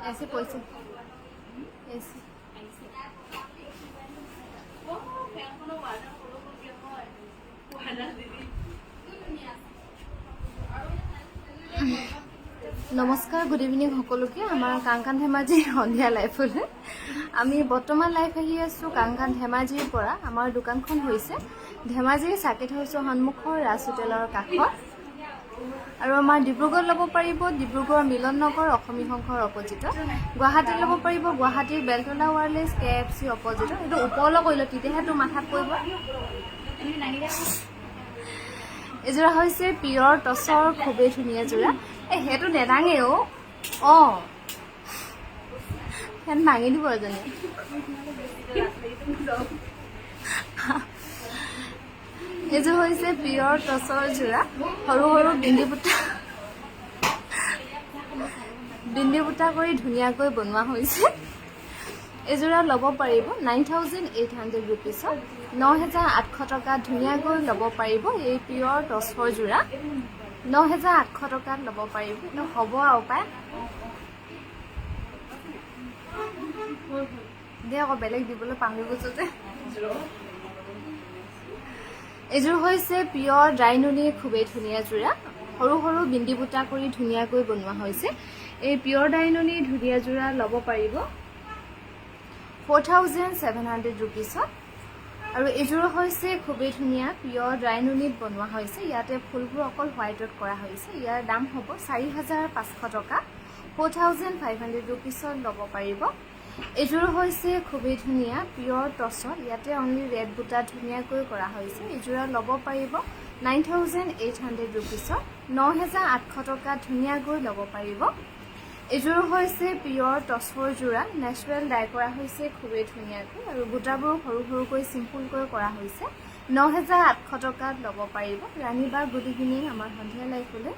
ऐसे पैसे ऐसे নমস্কাৰ গুড ইভিনিং সকলোকে আমাৰ কাংকান ধেমাজি সন্ধিয়া লাইফলে আমি বৰ্তমান লাইফ আহি আছো কাংকান ধেমাজিৰ পৰা আমাৰ দোকানখন হৈছে ধেমাজি সাৰ্কিট হাউছৰ সন্মুখৰ ৰাজ হোটেলৰ কাষত আৰু আমাৰ ডিব্ৰুগড় ল'ব পাৰিব ডিব্ৰুগড় মিলন নগৰ অসমী সংঘৰ অপজিটত গুৱাহাটী ল'ব পাৰিব গুৱাহাটীৰ বেলতলা ৱাৰলেছ KFC অপজিটত এইটো ওপৰলৈ কৰিলে তেতিয়াহে তো মাথাত পৰিব এজোৰা হৈছে পিয়ৰ টছৰ খুবেই ধুনীয়া জোৰা সেইটো নেদাঙে ফেন ভাঙি দিব এজনী এযোৰ হৈছে পিয়ৰ টছৰ জোৰা সৰু সৰু বিন্দি বুটা কৰি ধুনীয়াকৈ বনোৱা হৈছে এজোৰা ল'ব পাৰিব 9,800 ৰুপিছত 9,800 টকা ধুনীয়াকৈ ল'ব পাৰিব এই পিয়ৰ টছৰ জোৰা 9,800 টকাত ল'ব পাৰিব হ'ব আৰু পায় দে আকৌ বেলেগ দিবলৈ পাহৰি গৈছো যে এযোৰ হৈছে পিয়ৰ ড্ৰাইনুনি খুবেই ধুনীয়া জোৰা সৰু সৰু বিন্দি বুটা কৰি ধুনীয়াকৈ বনোৱা হৈছে এই পিয়ৰ ড্ৰাইনুনি ধুনীয়া জোৰা ল'ব পাৰিব 4,700 ৰুপিছত আৰু এযোৰ হৈছে খুবেই ধুনীয়া পিয়ৰ ড্ৰাইনুনিত বনোৱা হৈছে ইয়াতে ফুলবোৰ অকল হোৱাইটত কৰা হৈছে ইয়াৰ দাম হ'ব 4,500 টকা 4,500 ৰুপিছত ল'ব পাৰিব এযোৰ হৈছে খুবেই ধুনীয়া পিয়ৰ টছৰ ইয়াতে অনলি ৰেড বুটা ধুনীয়াকৈ কৰা হৈছে এযোৰা ল'ব পাৰিব 9,800 ৰুপিছত 9,800 টকা ধুনীয়াকৈ ল'ব পাৰিব এযোৰ হৈছে পিয়ৰ টছৰ জোৰা নেচাৰেল ডাই কৰা হৈছে খুবেই ধুনীয়াকৈ আৰু বুটাবোৰ সৰু সৰুকৈ চিম্পুলকৈ কৰা হৈছে 9,800 টকাত ল'ব পাৰিব ৰাণী বা গুড ইভিনিং আমাৰ সন্ধিয়া লাইফলৈ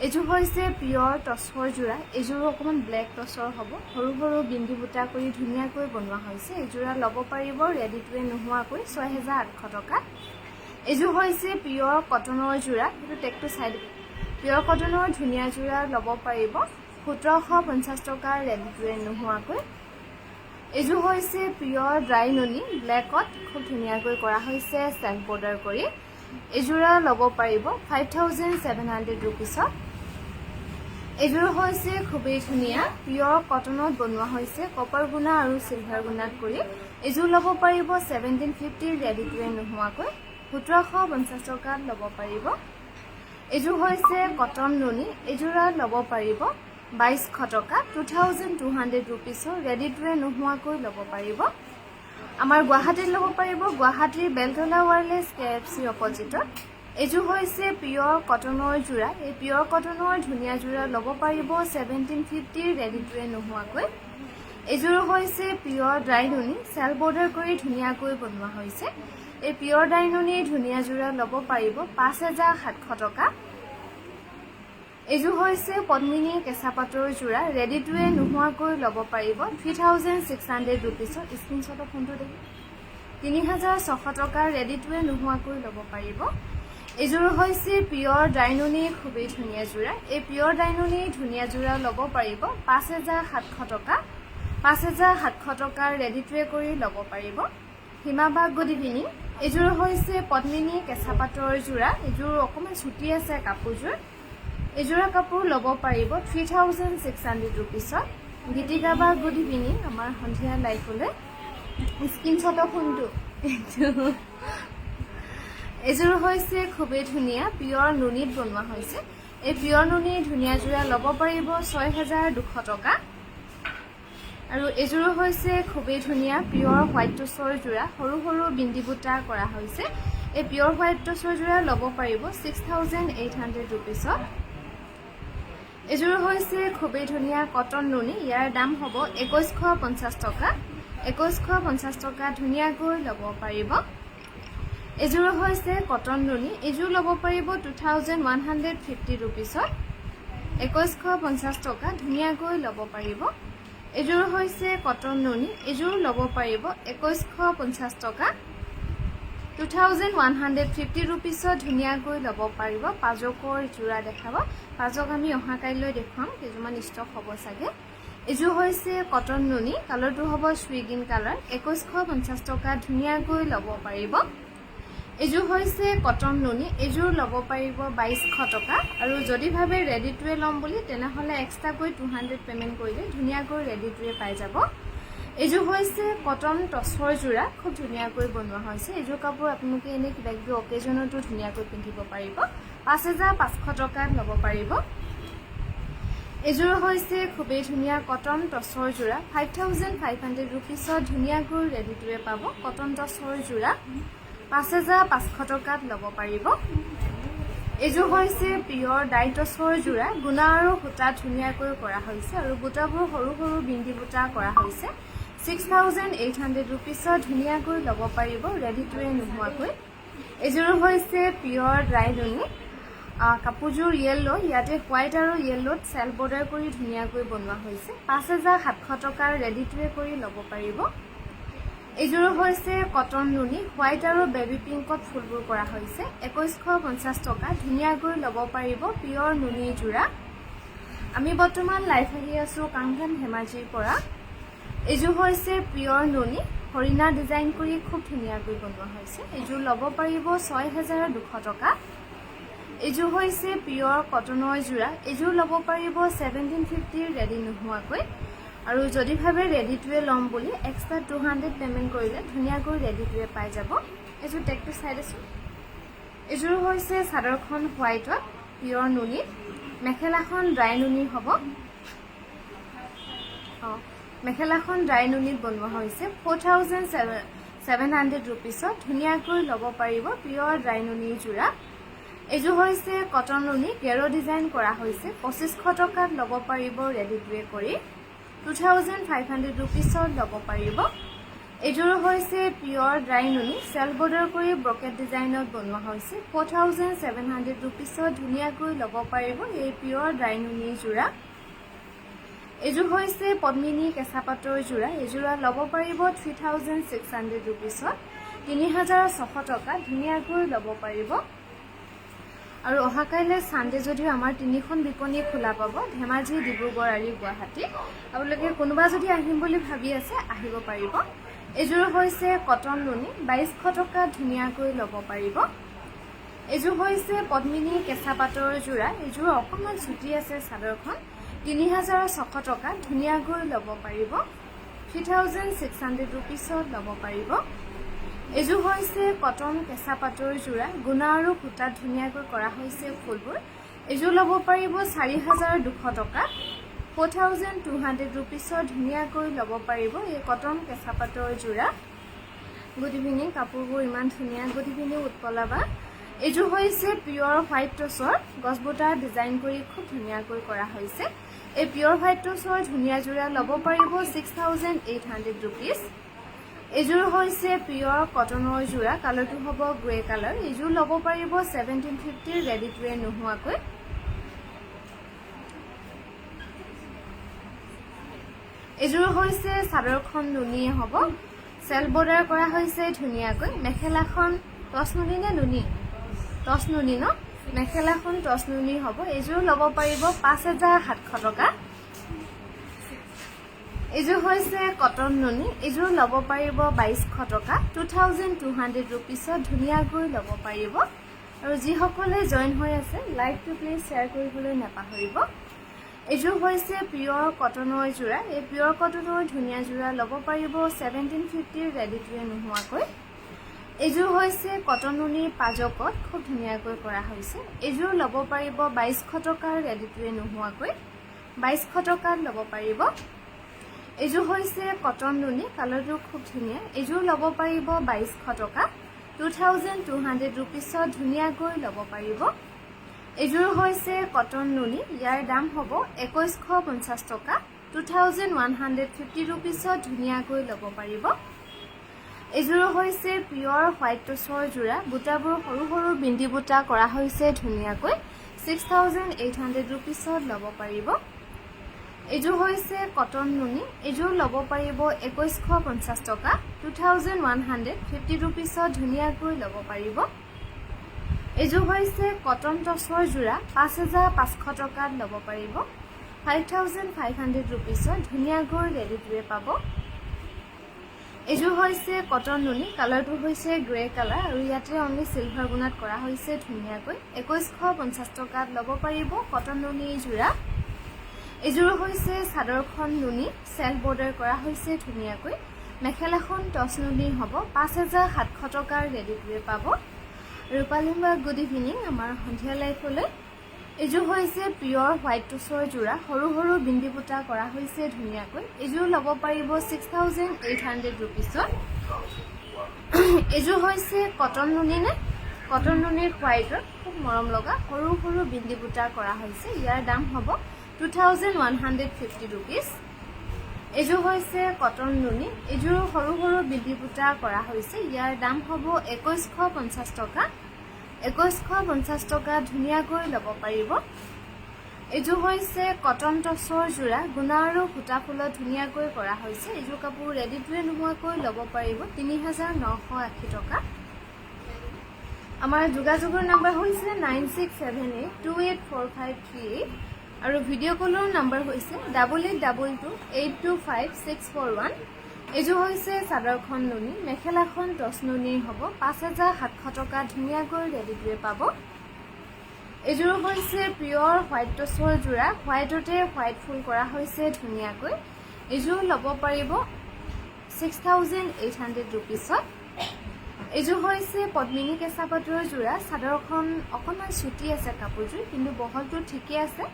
এযোৰ হৈছে পিয়ৰ টছৰ জোৰা এযোৰ অকণমান ব্লেক টছৰ হ'ব সৰু সৰু বিন্দি বুটা কৰি ধুনীয়াকৈ বনোৱা হৈছে এযোৰা ল'ব পাৰিব ৰেডি টু ৱে নোহোৱাকৈ 6,800 টকা এযোৰ হৈছে পিয়ৰ কটনৰ জোৰা এইটো টেগটো চাই দিব পিয়ৰ কটনৰ ধুনীয়া জোৰা ল'ব পাৰিব 1,750 টকা ৰেডি টু ৱে নোহোৱাকৈ এযোৰ হৈছে পিয়ৰ ড্ৰাইনুনি ব্লেকত খুব ধুনীয়াকৈ কৰা হৈছে চেল্ফ বৰ্ডাৰ কৰি এযোৰা ল'ব পাৰিব 5,700 ৰুপিছত এযোৰ হৈছে খুবেই ধুনীয়া পিয়ৰ কটনত বনোৱা হৈছে কপাৰ গুণা আৰু চিলভাৰ গুণাত কৰি এযোৰ ল'ব পাৰিব 1,750 ৰেডি টু ৱে নোহোৱাকৈ 1,750 টকাত ল'ব পাৰিব এযোৰ হৈছে কটন নুনি এযোৰা ল'ব পাৰিব 2,200 টকা 2,200 ৰুপিছৰ ৰেডি টু ৱে নোহোৱাকৈ ল'ব পাৰিব আমাৰ গুৱাহাটীত ল'ব পাৰিব গুৱাহাটীৰ বেলতলা ৱাৰলেছ KFC অপজিটত এযোৰ হৈছে পিয়ৰ কটনৰ জোৰা এই পিয়ৰ কটনৰ ধুনীয়া জোৰা ল'ব পাৰিব 1,750 ৰেডি টু ৱে নোহোৱাকৈ এযোৰ হৈছে পিয়ৰ ড্ৰাইনুনি চেল বৰ্ডাৰ কৰি ধুনীয়াকৈ বনোৱা হৈছে এই পিয়ৰ ড্ৰাইনুনিৰ ধুনীয়া জোৰা ল'ব পাৰিব 5,700 টকা এযোৰ হৈছে পদ্মিনী কেঁচা পাতৰ জোৰা ৰেডি টু ৱে নোহোৱাকৈ ল'ব পাৰিব 3,600 ৰুপিছত স্ক্ৰীনশ্বটৰ ফোনটো দেখি 3,600 টকা ৰেডি টু ৱে নোহোৱাকৈ ল'ব পাৰিব এযোৰ হৈছে পিয়ৰ ড্ৰাইনুনি খুবেই ধুনীয়া জোৰা এই পিয়ৰ ড্ৰাইনুনি ধুনীয়া জোৰা ল'ব পাৰিব 5,700 টকা 5,700 টকা ৰেডি টু ৱে কৰি ল'ব পাৰিব হিমাবাগ গুড ইভিনিং এযোৰ হৈছে পদ্মিনী কেঁচা পাতৰ জোৰা এযোৰ অকণমান ছুটি আছে কাপোৰযোৰ এযোৰা কাপোৰ ল'ব পাৰিব 3,600 ৰুপিছত গীতিকা বা গুড ইভিনিং আমাৰ সন্ধিয়া লাইফলৈ স্ক্ৰীনশ্বটৰ ফোনটো এযোৰ হৈছে খুবেই ধুনীয়া পিয়ৰ নুনিত বনোৱা হৈছে এই পিয়ৰ নুনিৰ ধুনীয়া জোৰা ল'ব পাৰিব 6,200 টকা আৰু এযোৰ হৈছে খুবেই ধুনীয়া পিয়ৰ হোৱাইট টছৰ জোৰা সৰু সৰু বিন্দি বুটা কৰা হৈছে এই পিয়ৰ হোৱাইট টছৰ জোৰা ল'ব পাৰিব 6,800 ৰুপিছত এযোৰ হৈছে খুবেই ধুনীয়া কটন নুনি ইয়াৰ দাম হ'ব 2,150 টকা 2,150 টকা ধুনীয়াকৈ ল'ব পাৰিব এযোৰ হৈছে কটন নুনি এযোৰ ল'ব পাৰিব 2,150 ৰুপিছত 2,150 টকা ধুনীয়াকৈ ল'ব পাৰিব এযোৰ হৈছে কটন নুনি এযোৰ ল'ব পাৰিব 2,150 টকা 2150 ৰুপিছত ধুনীয়াকৈ ল'ব পাৰিব পাজকৰ যোৰা দেখাব পাজক আমি অহা কাইলৈ দেখুৱাম কিছুমান ষ্টক হ'ব চাগে এযোৰ হৈছে কটন নুনি কালাৰটো হ'ব সুইগিন কালাৰ 2150 টকা ধুনীয়াকৈ ল'ব পাৰিব এযোৰ হৈছে কটন নুনি এযোৰ ল'ব পাৰিব 2200 টকা আৰু যদি ভাবে ৰেডি টুৱে ল'ম বুলি তেনেহলে এক্সট্ৰাকৈ 200 পেমেন্ট কৰিলে ধুনীয়াকৈ ৰেডি টুৱে পাই যাব এযোৰ হৈছে কটন টছৰ যোৰা খুব ধুনীয়াকৈ বনোৱা হৈছে এযোৰ কাপোৰ আপোনালোকে এনে কিবা কিবি অকেজনতো ধুনীয়াকৈ পিন্ধিব পাৰিব 5500 টকাত ল'ব পাৰিব এযোৰ হৈছে খুবেই ধুনীয়া কটন টছৰ যোৰা 5500 ৰুপিছত ধুনীয়াকৈ ৰেডি টুৱে পাব কটন টছৰ যোৰা 5500 টকাত ল'ব পাৰিব এযোৰ হৈছে পিয়ৰ ডাইটছৰ যোৰা গুণা আৰু সূতা ধুনীয়াকৈ কৰা হৈছে আৰু বুটাবোৰ সৰু সৰু বিন্দি বুটা কৰা হৈছে 6800 ৰুপিছত ধুনীয়াকৈ ল'ব পাৰিব ৰেডি টুৱে নোহোৱাকৈ এযোৰ হৈছে পিয়ৰ ড্ৰাই নুনি কাপোৰযোৰ ইয়েলো ইয়াতে হোৱাইট আৰু ইয়েলোত সেল বৰ্ডাৰ কৰি ধুনীয়াকৈ বনোৱা হৈছে 5700 টকাৰ ৰেডি টুৱে কৰি ল'ব পাৰিব এযোৰ হৈছে কটন নুনি হোৱাইট আৰু বেবি পিংকত ফুলবোৰ কৰা হৈছে 2150 টকা ধুনীয়াকৈ ল'ব পাৰিব পিয়ৰ নুনি যোৰা আমি বৰ্তমান লাইভ আহি আছো কাংঘান ধেমাজিৰ পৰা এযোৰ হৈছে পিয়ৰ নুনি হৰিণা ডিজাইন কৰি খুব ধুনীয়াকৈ বনোৱা হৈছে এযোৰ ল'ব পাৰিব 6200 টকা এযোৰ হৈছে পিয়ৰ কটনৰ যোৰা এযোৰ ল'ব পাৰিব 1750 ৰেডি নোহোৱাকৈ আৰু যদি ভাবে ৰেডি টুৱে ল'ম বুলি এক্সট্ৰা 200 পেমেন্ট কৰিলে ধুনীয়াকৈ ৰেডি টুৱে পাই যাব এযোৰ টেকটো চাই দিছো এযোৰ হৈছে চাদৰখন হোৱাইটত পিয়ৰ নুনি মেখেলাখন ড্ৰাই নুনি হ'ব মেখেলাখন ড্ৰাই নুনিত বনোৱা হৈছে 4700 ৰুপিছত ধুনীয়াকৈ ল'ব পাৰিব পিয়ৰ ড্ৰাই নুনি যোৰা এযোৰ হৈছে কটন নুনি গেৰো ডিজাইন কৰা হৈছে 2500 টকাত ল'ব পাৰিব ৰেডি টুৱে কৰি 2500 ৰুপিছত ল'ব পাৰিব এযোৰ হৈছে পিয়ৰ ড্ৰাই নুনি সেল বৰ্ডাৰ কৰি ব্ৰকেট ডিজাইনত বনোৱা হৈছে 4700 ৰুপিছত ধুনীয়াকৈ ল'ব পাৰিব এই পিয়ৰ ড্ৰাই নুনি যোৰা এযোৰ হৈছে পদ্মিনী কেঁচা পাটৰ যোৰা এযোৰা ল'ব পাৰিব 3600 ৰুপিছত 3600 টকা ধুনীয়াকৈ ল'ব পাৰিব আৰু অহা কাইলে সানডে যদিও আমাৰ তিনিখন বিপণী খোলা পাব ধেমাজি ডিব্ৰুগড় আৰু গুৱাহাটী আপোনালোকে কোনোবা যদি আহিম বুলি ভাবি আছে আহিব পাৰিব এযোৰ হৈছে কটন নুনি 2200 টকা ধুনীয়াকৈ ল'ব পাৰিব এযোৰ হৈছে পদ্মিনী কেঁচা পাটৰ যোৰা এযোৰ অকণমান ছুটি আছে চাদৰখন 3600 টকা ধুনীয়াকৈ ল'ব পাৰিব 3600 ৰুপিছত ল'ব পাৰিব এযোৰ হৈছে কটন কেঁচা পাটৰ যোৰা গুণা আৰু সূতা ধুনীয়াকৈ কৰা হৈছে ফুলবোৰ এযোৰ ল'ব পাৰিব 4200 টকা 4200 ৰুপিছত ধুনীয়াকৈ ল'ব পাৰিব এই কটন কেঁচা পাটৰ যোৰা গুড ইভিনিং কাপোৰবোৰ ইমান ধুনীয়া গুড ইভিনিং উৎপলাবা এযোৰ হৈছে পিয়ৰ হোৱাইট টছৰ গছবুটা ডিজাইন কৰি খুব ধুনীয়াকৈ কৰা হৈছে এই পিয়ৰ হোৱাইট টছৰ ধুনীয়া যোৰা ল'ব পাৰিব 6800 ৰুপিছ এযোৰ হৈছে পিয়ৰ কটনৰ যোৰা কালাৰটো হ'ব গ্ৰে কালাৰ এযোৰ ল'ব পাৰিব 1750 ৰেডি টুৱে নোহোৱাকৈ এযোৰ হৈছে চাদৰখন নুনিয়ে হ'ব সেল বৰ্ডাৰ কৰা হৈছে ধুনীয়াকৈ মেখেলাখন টছ নুনি নে নুনি টছ নুনি ন মেখেলাখন টছ নুনি হ'ব এযোৰ ল'ব পাৰিব 5700 টকা এযোৰ হৈছে কটন নুনি এযোৰ ল'ব পাৰিব 2200 টকা 2200 ৰুপিছত ধুনীয়াকৈ ল'ব পাৰিব আৰু যিসকলে জয়েন হৈ আছে লাইভটো প্লিজ শ্বেয়াৰ কৰিবলৈ নাপাহৰিব এযোৰ হৈছে পিয়ৰ কটনৰ যোৰা এই পিয়ৰ কটনৰ ধুনীয়া যোৰা ল'ব পাৰিব 1750 ৰেডি টুৱে নোহোৱাকৈ এযোৰ হৈছে কটন নুনিৰ পাজকত খুব ধুনীয়াকৈ কৰা হৈছে এযোৰ ল'ব পাৰিব 2200 টকাৰ ৰেডি টুৱে নোহোৱাকৈ 2200 টকাত ল'ব পাৰিব এযোৰ হৈছে কটন নুনি কালাৰটো খুব ধুনীয়া এযোৰ ল'ব পাৰিব 2200 টকা 2200 ৰুপিছত ধুনীয়াকৈ ল'ব পাৰিব এযোৰ হৈছে কটন নুনি ইয়াৰ দাম হ'ব 2150 টকা 2150 ৰুপিছত ধুনীয়াকৈ ল'ব পাৰিব এযোৰ হৈছে পিয়ৰ হোৱাইট টছৰ যোৰা বুটাবোৰ সৰু সৰু বিন্দি বুটা কৰা হৈছে ধুনীয়াকৈ 6800 ৰুপিছত ল'ব পাৰিব এইযোৰ হৈছে কটন নুনি এইযোৰ ল'ব পাৰিব 2150 টকা 2150 रुपिसত ধুনীয়াকৈ ল'ব পাৰিব এইযোৰ হৈছে কটন টছৰ যোৰা 5500 টকাত ল'ব পাৰিব 5500 रुपिसত ধুনীয়াকৈ ৰেডি টুৱে পাব এইযোৰ হৈছে কটন নুনি কালাৰটো হৈছে গ্ৰে কালাৰ আৰু ইয়াতে অনলি সিলভাৰ গুণাত কৰা হৈছে ধুনীয়াকৈ 2150 টকাত ল'ব পাৰিব কটন নুনি যোৰা এইযোৰ হৈছে চাদৰখন নুনি সেলফ বৰ্ডাৰ কৰা হৈছে ধুনীয়াকৈ মেখেলাখন টছ নুনি হ'ব 5700 টকাৰ ৰেডি টুৱে পাব ৰূপালীমা গুড ইভিনিং আমাৰ সন্ধিয়া লাইফলৈ এইযোৰ হৈছে পিয়ৰ হোৱাইট টছৰ যোৰা সৰু সৰু বিন্দি বুটা কৰা হৈছে ধুনীয়াকৈ এইযোৰ ল'ব পাৰিব 6800 रुपिसত এইযোৰ হৈছে কটন নুনি নে কটন নুনিৰ হোৱাইটৰ খুব মৰম লগা সৰু সৰু বিন্দি বুটা কৰা হৈছে ইয়াৰ দাম হ'ব 2150 रुपिस এইযোৰ হৈছে কটন নুনি এইযোৰ সৰু সৰু বিন্দি বুটা কৰা হৈছে ইয়াৰ দাম হ'ব 2150 টকা 2150 টকা ধুনীয়াকৈ ল'ব পাৰিব এইযোৰ হৈছে কটন টছৰ যোৰা গুণা আৰু সূতা ফুলত ধুনীয়াকৈ কৰা হৈছে এইযোৰ কাপোৰ ৰেডি টুৱে নোহোৱাকৈ ল'ব পাৰিব 3980 টকা আমাৰ যোগাযোগৰ নম্বৰ হৈছে 9678284538 আৰু ভিডিঅ' কলৰ নম্বৰ হৈছে 8822825641 এইযোৰ হৈছে চাদৰখন নুনি মেখেলাখন টছ নুনি হ'ব 5700 টকা ধুনীয়াকৈ ৰেডি টুৱে পাব এইযোৰ হৈছে পিয়ৰ হোৱাইট টছৰ যোৰা হোৱাইটতে হোৱাইট ফুল কৰা হৈছে ধুনীয়াকৈ এইযোৰ ল'ব পাৰিব 6800 रुपिसত এইযোৰ হৈছে পদ্মিনী কেঁচা পাটৰ যোৰা চাদৰখন অকণমান চুটি আছে কাপোৰযোৰ কিন্তু বহলটো ঠিকে আছে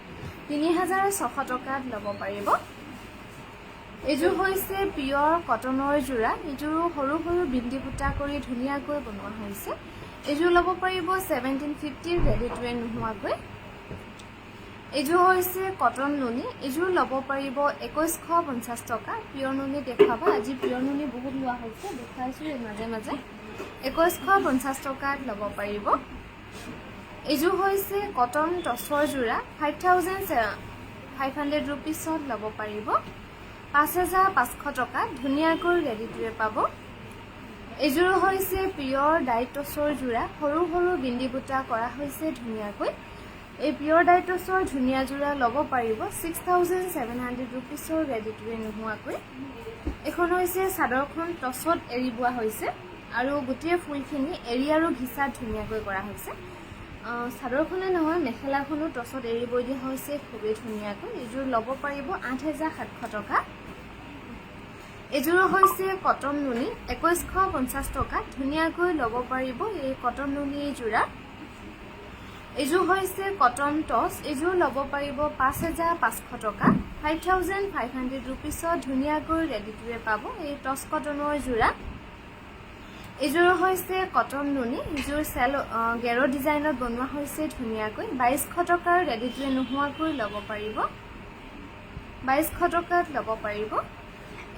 3600 টকাত ল'ব পাৰিব এইযোৰ হৈছে পিয়ৰ কটনৰ যোৰা এইযোৰ সৰু সৰু বিন্দি বুটা কৰি ধুনীয়াকৈ বনোৱা হৈছে এইযোৰ ল'ব পাৰিব 1750 ৰেডি টুৱে নোহোৱাকৈ এইযোৰ হৈছে কটন নুনি এইযোৰ ল'ব পাৰিব 2150 টকা পিয়ৰ নুনি দেখাবা আজি পিয়ৰ নুনি বহুত লোৱা হৈছে দেখাইছো মাজে মাজে 2150 টকাত ল'ব পাৰিব এইযোৰ হৈছে কটন টছৰ যোৰা 5500 रुपिसত ল'ব পাৰিব 5500 টকা ধুনীয়াকৈ ৰেডি টুৱে পাব এইযোৰ হৈছে পিয়ৰ ডাইট টছৰ যোৰা সৰু সৰু বিন্দি বুটা কৰা হৈছে ধুনীয়াকৈ এই পিয়ৰ ডাইট টছৰ ধুনীয়া যোৰা ল'ব পাৰিব 6700 रुपिसৰ ৰেডি টুৱে নোহোৱাকৈ এখন হৈছে চাদৰখন টছত এৰি বোৱা হৈছে আৰু গোটেই ফুলখিনি এৰি আৰু ঘিচাত ধুনীয়াকৈ কৰা হৈছে চাদৰখনে নহয় মেখেলাখনো টছত এৰি বৈ দিয়া হৈছে খুবেই ধুনীয়াকৈ এইযোৰ ল'ব পাৰিব 8700 টকা এইযোৰ হৈছে কটন নুনি 2150 টকা ধুনীয়াকৈ ল'ব পাৰিব এই কটন নুনি যোৰা এইযোৰ হৈছে কটন টছ এইযোৰ ল'ব পাৰিব 5500 টকা 5500 रुपिसত ধুনীয়াকৈ ৰেডি টুৱে পাব এই টছ কটনৰ যোৰা এইযোৰ হৈছে কটন নুনি এইযোৰ গেৰো ডিজাইনত বনোৱা হৈছে ধুনীয়াকৈ 2200 টকাৰ ৰেডি টুৱে নোহোৱাকৈ ল'ব পাৰিব 2200 টকাত ল'ব পাৰিব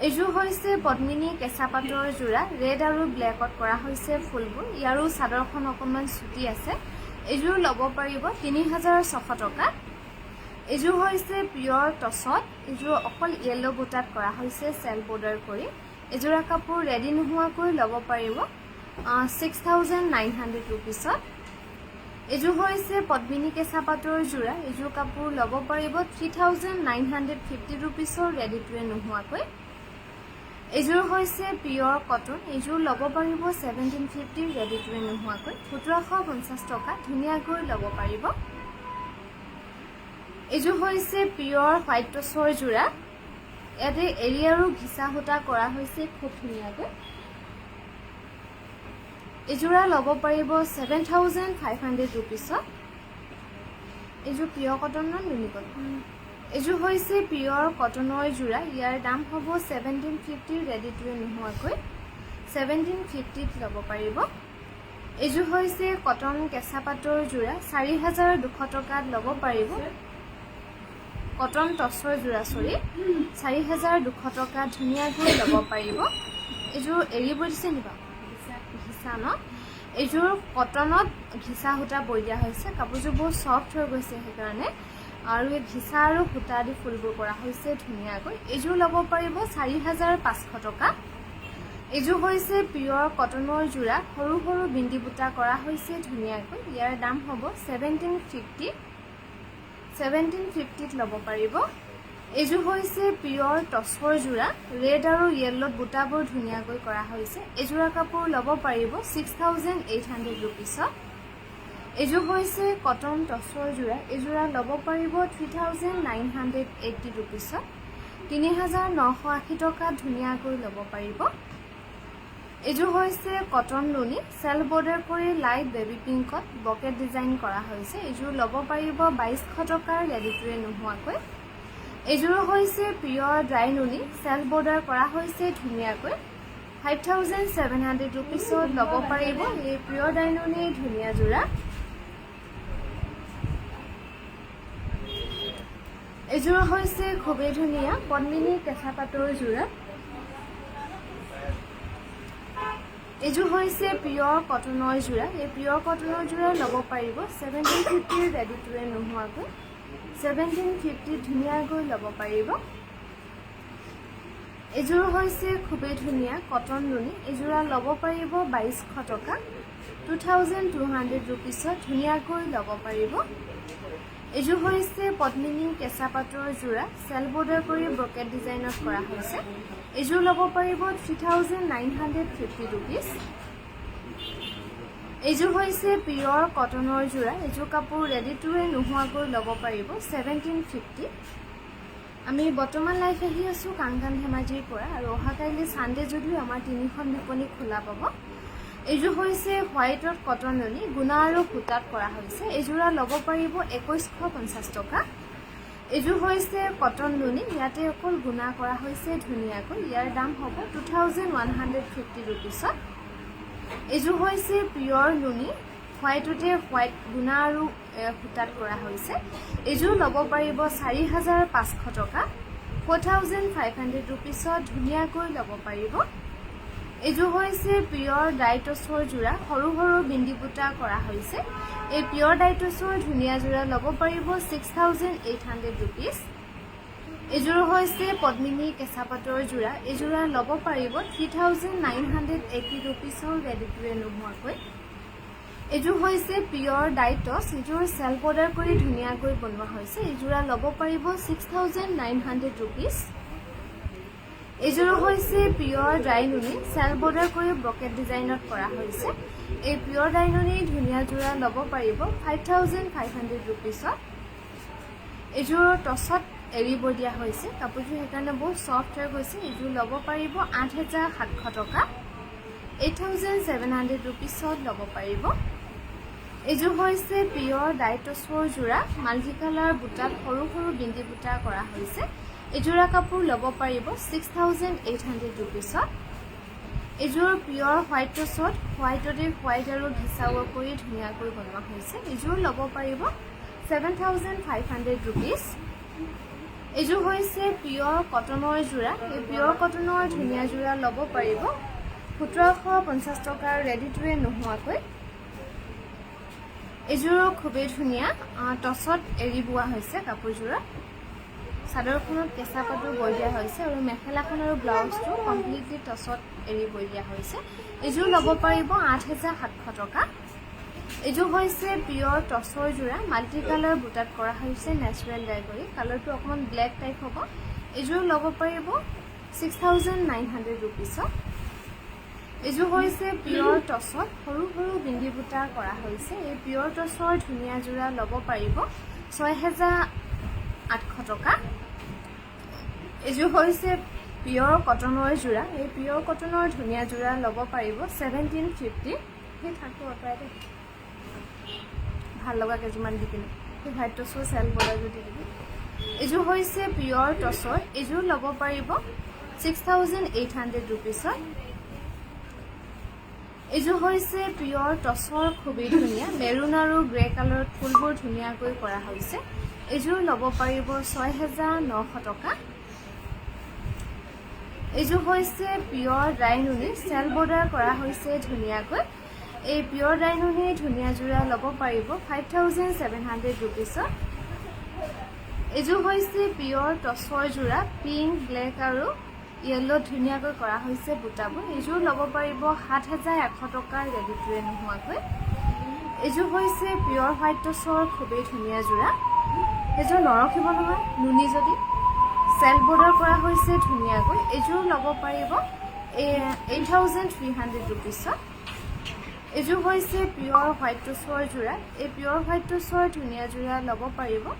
এইযোৰ হৈছে পদ্মিনী কেঁচা পাটৰ যোৰা ৰেড আৰু ব্লেকত কৰা হৈছে ফুলবোৰ ইয়াৰো চাদৰখন অকণমান চুটি আছে এইযোৰ ল'ব পাৰিব 3600 টকা এইযোৰ হৈছে পিয়ৰ টছত এইযোৰ অকল ইয়েলো বুটাত কৰা হৈছে সেল বৰ্ডাৰ কৰি এজোৰা কাপোৰ ৰেডি নোহোৱাকৈ ল'ব পাৰিব 6900 रुपिसত এইযোৰ হৈছে পদ্মিনী কেঁচা পাটৰ যোৰা এইযোৰ কাপোৰ ল'ব পাৰিব 3950 रुपिसৰ ৰেডি টুৱে নোহোৱাকৈ এইযোৰ হৈছে পিয়ৰ কটন এইযোৰ ল'ব পাৰিব 1750 ৰেডি টুৱে নোহোৱাকৈ 1750 টকা ধুনীয়াকৈ ল'ব পাৰিব এইযোৰ হৈছে পিয়ৰ হোৱাইট টছৰ যোৰা ইয়াতে এৰি আৰু ঘিচা সূতা কৰা হৈছে খুব ধুনীয়াকৈ এইযোৰা ল'ব পাৰিব 7500 रुपिसত এইযোৰ পিয়ৰ কটনৰ নুনি কটন এইযোৰ হৈছে পিয়ৰ কটনৰ যোৰা ইয়াৰ দাম হ'ব 1750 ৰেডি টুৱে নোহোৱাকৈ 1750ত ল'ব পাৰিব এইযোৰ হৈছে কটন কেঁচা পাটৰ যোৰা 4200 টকাত ল'ব পাৰিব কটন টছৰ যোৰা 4200 টকা ধুনীয়াকৈ ল'ব পাৰিব এইযোৰ এৰি বৈ দিছে নিবা ঘিচা ন এইযোৰ কটনত ঘিচা সূতা বৈ দিয়া হৈছে কাপোৰযোৰ বহুত সফ্ট হৈ গৈছে সেইকাৰণে আৰু এই ঘিচা আৰু সূতা দি ফুলবোৰ কৰা হৈছে ধুনীয়াকৈ এইযোৰ ল'ব পাৰিব 4500 টকা এইযোৰ হৈছে পিয়ৰ কটনৰ যোৰা সৰু সৰু বিন্দি বুটা কৰা হৈছে ধুনীয়াকৈ ইয়াৰ দাম হ'ব 1750 ল'ব পাৰিব এইযোৰ হৈছে পিয়ৰ টছৰ যোৰা ৰেড আৰু য়েল্লোত বুটাবোৰ ধুনীয়াকৈ কৰা হৈছে এইযোৰা কাপোৰ ল'ব পাৰিব 6800 ৰুপিছত এইযোৰ হৈছে কটন টছৰ যোৰা এইযোৰা ল'ব পাৰিব 3980 ৰুপিছত 3980 টকাত ধুনীয়াকৈ ল'ব পাৰিব এইযোৰ হৈছে কটন নুনি সেল বৰ্ডাৰ কৰি লাইট বেবি পিংকত বকেট ডিজাইন কৰা হৈছে এইযোৰ ল'ব পাৰিব 2200 টকাৰ ৰেডিটোৱে নোহোৱাকৈ এইযোৰ হৈছে পিয়ৰ ড্ৰাই নুনি সেল বৰ্ডাৰ কৰা হৈছে ধুনীয়াকৈ 5700 ৰুপিছত ল'ব পাৰিব এই পিয়ৰ ড্ৰাই নুনি ধুনীয়া যোৰা এইযোৰ হৈছে খুবেই ধুনীয়া পদ্মিনী কেঁচা পাটৰ যোৰা এইযোৰ হৈছে পিয়ৰ কটনৰ যোৰা এই পিয়ৰ কটনৰ যোৰা ল'ব পাৰিব 1750 ৰেডিটোৱে নোহোৱাকৈ 1750 ধুনীয়াকৈ ল'ব পাৰিব এইযোৰ হৈছে খুবেই ধুনীয়া কটন নুনি এইযোৰা ল'ব পাৰিব 2200 টকা 2200 ৰুপিছত ধুনীয়াকৈ ল'ব পাৰিব এইযোৰ হৈছে পদ্মিনী কেঁচা পাটৰ যোৰা সেল বৰ্ডাৰ কৰি ব্ৰকেট ডিজাইনত কৰা হৈছে এইযোৰ ল'ব পাৰিব 3950 ৰুপিছ এইযোৰ হৈছে পিয়ৰ কটনৰ যোৰা এইযোৰ কাপোৰ ৰেডিটোৱে নোহোৱাকৈ ল'ব পাৰিব 1750 আমি বৰ্তমান লাইভ আহি আছোঁ কাংগান ধেমাজিৰ পৰা আৰু অহাকাইলৈ সানডে যদিও আমাৰ তিনিখন বিপণী খোলা পাব এইযোৰ হৈছে হোৱাইটত কটন নুনি গুণা আৰু সূতাত কৰা হৈছে এইযোৰা ল'ব পাৰিব 2150 টকা এইযোৰ হৈছে কটন নুনি ইয়াতে অকল গুণা কৰা হৈছে ধুনীয়াকৈ ইয়াৰ দাম হ'ব 2150 ৰুপিছত এইযোৰ হৈছে পিয়ৰ নুনি হোৱাইটতে হোৱাইট গুণা আৰু সূতাত কৰা হৈছে এইযোৰ ল'ব পাৰিব 4500 টকা 4500 ৰুপিছত ধুনীয়াকৈ ল'ব পাৰিব এইযোৰ হৈছে পিয়ৰ ডাইটছৰ যোৰা সৰু সৰু বিন্দি বুটা কৰা হৈছে এই পিয়ৰ ডাইটছৰ ধুনীয়া যোৰা ল'ব পাৰিব 6800 ৰুপিছ এইযোৰ হৈছে পদ্মিনী কেঁচা পাটৰ যোৰা এইযোৰা ল'ব পাৰিব 3980 ৰুপিছৰ ৰেডিটোৱে নোহোৱাকৈ এইযোৰ হৈছে পিয়ৰ ডাইটছ এইযোৰ সেল বৰ্ডাৰ কৰি ধুনীয়াকৈ বনোৱা হৈছে এইযোৰা ল'ব পাৰিব 6900 ৰুপিছ এইযোৰ হৈছে পিয়ৰ ড্ৰাই নুনি সেল বৰ্ডাৰ কৰি ব্ৰকেট ডিজাইনত কৰা হৈছে এই পিয়ৰ ড্ৰাই নুনি ধুনীয়া যোৰা ল'ব পাৰিব 5500 ৰুপিছত এইযোৰ টছত এৰিব দিয়া হৈছে কাপোৰযোৰ সেইকাৰণে বহুত ছফ্ট হৈ গৈছে এইযোৰ ল'ব পাৰিব 8700 টকা 8700 ৰুপিছত ল'ব পাৰিব এইযোৰ হৈছে পিয়ৰ ডাইটছৰ যোৰা মাল্টি কালাৰ বুটাত সৰু সৰু বিন্দি বুটা কৰা হৈছে এইযোৰা কাপোৰ ল'ব পাৰিব 6800 ৰুপিছত এইযোৰ পিয়ৰ হোৱাইট টছত হোৱাইটতে হোৱাইট আৰু ঘিচা ৱৰ্ক কৰি ধুনীয়াকৈ বনোৱা হৈছে এইযোৰ ল'ব পাৰিব 7500 ৰুপিছ এইযোৰ হৈছে পিয়ৰ কটনৰ যোৰা এই পিয়ৰ কটনৰ ধুনীয়া যোৰা ল'ব পাৰিব 1750 টকাৰ ৰেডিটোৱে নোহোৱাকৈ এইযোৰ খুবেই ধুনীয়া টছত এৰি বোৱা হৈছে কাপোৰযোৰা চাদৰখনত কেঁচা পাটৰ বৈ দিয়া হৈছে আৰু মেখেলাখন আৰু ব্লাউজটো কমপ্লিটলি টছত এৰি বৈ দিয়া হৈছে এইযোৰ ল'ব পাৰিব 8700 টকা এইযোৰ হৈছে পিয়ৰ টছৰ যোৰা মাল্টি কালাৰ বুটাত কৰা হৈছে নেচাৰেল ডাই কৰি কালাৰটো অকণমান ব্লেক টাইপ হ'ব এইযোৰ ল'ব পাৰিব 6900 ৰুপিছত এইযোৰ হৈছে পিয়ৰ টছত সৰু সৰু বিন্দি বুটা কৰা হৈছে এই পিয়ৰ টছৰ ধুনীয়া যোৰা ল'ব পাৰিব 6800 টকা এইযোৰ হৈছে পিয়ৰ কটনৰ যোৰা এই পিয়ৰ কটনৰ ধুনীয়া যোৰা ল'ব পাৰিব 1750 সেই থাকো অতৰাইতে ভাল লগা কেইযোৰমান দি কিনে সেই হোৱাইট টছৰ চেল বৰ্ডাৰ যদি দিবি এইযোৰ হৈছে পিয়ৰ টছৰ এইযোৰ ল'ব পাৰিব 6800 ৰুপিছত এইযোৰ হৈছে পিয়ৰ টছৰ খুবেই ধুনীয়া মেৰুন আৰু গ্ৰে কালাৰত ফুলবোৰ ধুনীয়াকৈ কৰা হৈছে এইযোৰ ল'ব পাৰিব 6900 টকা এইযোৰ হৈছে পিয়ৰ ড্ৰাই নুনি সেল বৰ্ডাৰ কৰা হৈছে ধুনীয়াকৈ এই পিয়ৰ ড্ৰাই নুনি ধুনীয়া যোৰা ল'ব পাৰিব 5700 ৰুপিছত এইযোৰ হৈছে পিয়ৰ টচৰ যোৰা পিংক ব্লেক আৰু য়েল্লো ধুনীয়াকৈ কৰা হৈছে বুটাবোৰ এইযোৰ ল'ব পাৰিব ৭,১০০ টকাৰ ৰেডি টু ৱেৰ নোহোৱাকৈ এইযোৰ হৈছে পিয়ৰ হোৱাইট টচৰ খুবেই ধুনীয়া যোৰা এইযোৰ নৰখিব নহয় নুনি যদি চেল বৰ্ডাৰ কৰা হৈছে ধুনীয়াকৈ এইযোৰ ল'ব পাৰিব 8,300 ৰুপিছত এইযোৰ হৈছে পিয়ৰ হোৱাইট টচৰ যোৰা এই পিয়ৰ হোৱাইট টচৰ ধুনীয়া যোৰা ল'ব পাৰিব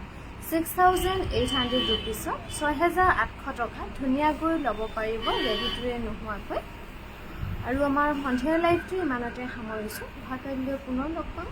6,800 ৰুপিছত 6,800 টকা ধুনীয়াকৈ ল'ব পাৰিব ৰেডি টু ৱেৰ নোহোৱাকৈ আৰু আমাৰ সন্ধিয়াৰ লাইভটো ইমানতে সামৰিছোঁ অহাকালিলৈ পুনৰ লগ পাম